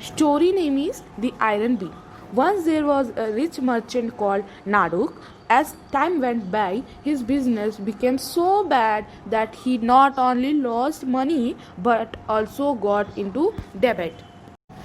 Story name is The Iron Beam. Once there was a rich merchant called Naduk. As time went by, his business became so bad that he not only lost money but also got into debt.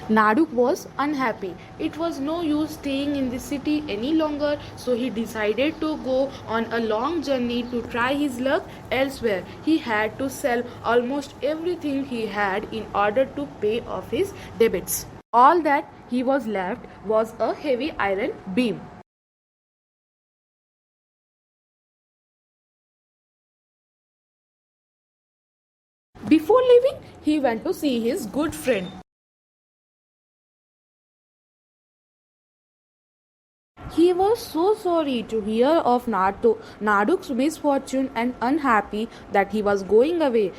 Naduk was unhappy. It was no use staying in the city any longer, so he decided to go on a long journey to try his luck elsewhere. He had to sell almost everything he had in order to pay off his debts. All that he was left was a heavy iron beam. Before leaving, he went to see his good friend. He was so sorry to hear of Naduk's misfortune and unhappy that he was going away.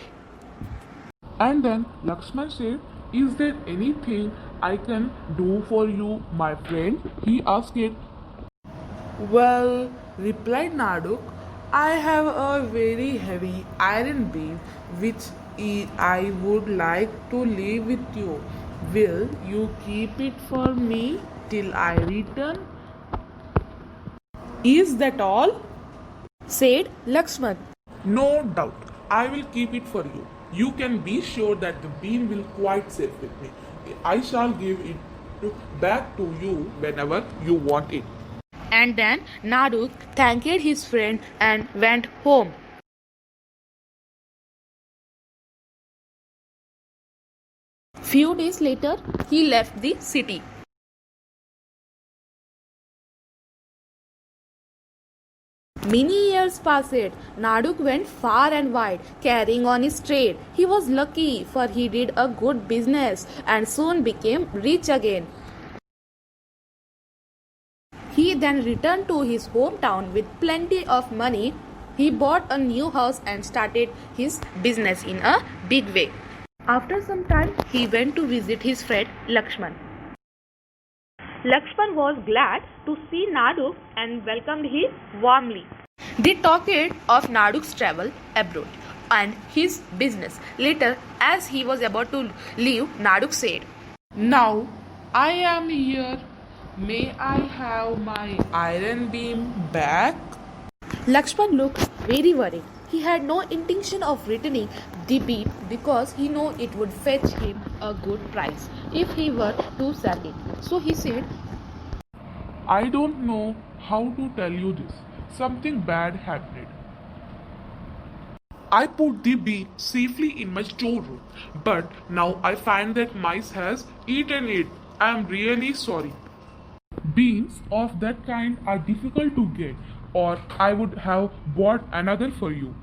And then Lakshman said, "Is there anything I can do for you, my friend?" He asked it. Well, replied Naduk, I have a very heavy iron beam which I would like to leave with you. Will you keep it for me till I return? Is that all? Said Lakshman. No doubt, I will keep it for you. You can be sure that the beam will quite safe with me. I shall give it back to you whenever you want it. And then Naduk thanked his friend and went home. Few days later, he left the city. Many years passed. Naduk went far and wide, carrying on his trade. He was lucky, for he did a good business and soon became rich again. He then returned to his hometown with plenty of money. He bought a new house and started his business in a big way. After some time, he went to visit his friend Lakshman. Lakshman was glad to see Naduk and welcomed him warmly. They talked of Naduk's travel abroad and his business. Later, as he was about to leave, Naduk said, Now I am here. May I have my iron beam back? Lakshman looked very worried. He had no intention of returning the beam because he knew it would fetch him a good price if he were to sell it. So he said, I don't know how to tell you this. Something bad happened. I put the bee safely in my storeroom, but now I find that mice has eaten it. I am really sorry. Beans of that kind are difficult to get, or I would have bought another for you.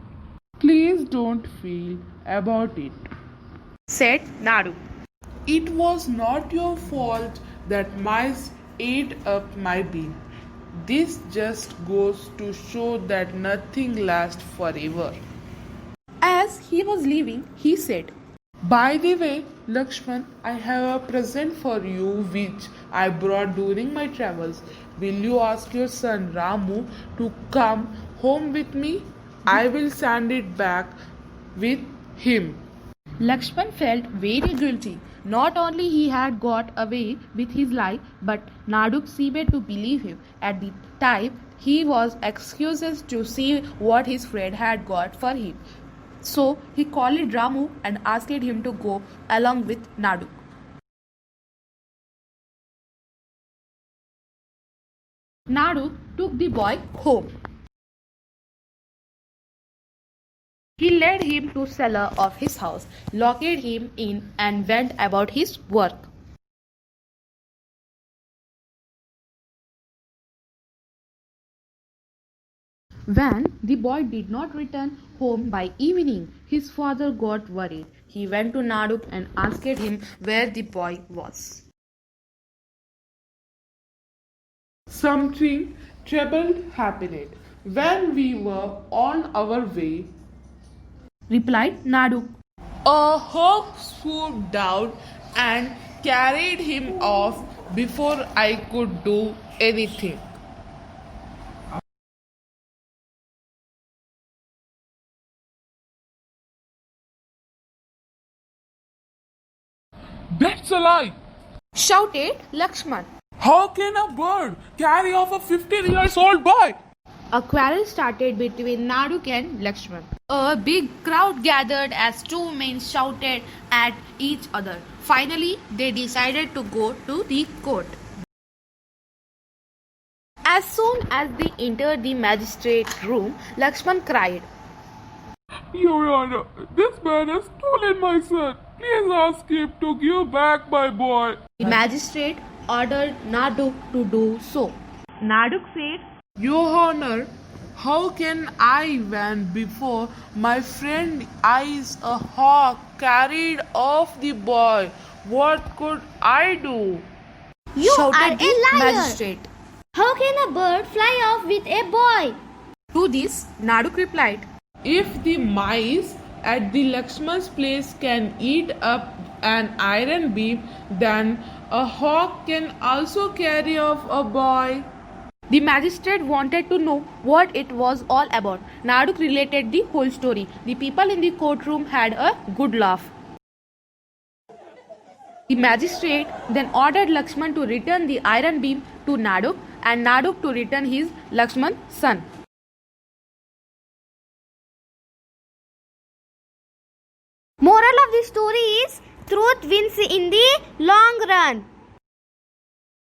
Please don't feel about it. said Nadu. It was not your fault that mice ate up my bean. This just goes to show that nothing lasts forever. As he was leaving, he said, By the way, Lakshman, I have a present for you which I brought during my travels. Will you ask your son Ramu to come home with me? I will send it back with him. Lakshman felt very guilty. Not only he had got away with his life, but Naduk seemed to believe him. At the time, he was excuses to see what his friend had got for him. So he called Ramu and asked him to go along with Naduk. Naduk took the boy home. He led him to cellar of his house, locked him in and went about his work. When the boy did not return home by evening, his father got worried. He went to Naduk and asked him where the boy was. Something trouble happened. When we were on our way, Replied Naduk. a hawk swooped down and carried him off before I could do anything. That's a lie! shouted Lakshman. How can a bird carry off a 15 years old boy? A quarrel started between Naduk and Lakshman. A big crowd gathered as two men shouted at each other. Finally, they decided to go to the court. As soon as they entered the magistrate room, Lakshman cried, Your Honor, this man has stolen my son. Please ask him to give back my boy. The magistrate ordered Naduk to do so. Naduk said, Your Honor, how can I, when before my friend eyes a hawk carried off the boy? What could I do? You shouted are the a liar. magistrate. How can a bird fly off with a boy? To this, Naduk replied, If the mice at the Lakshman's place can eat up an iron beam, then a hawk can also carry off a boy. The magistrate wanted to know what it was all about. Naduk related the whole story. The people in the courtroom had a good laugh. The magistrate then ordered Lakshman to return the iron beam to Naduk and Naduk to return his Lakshman son. Moral of the story is truth wins in the long run.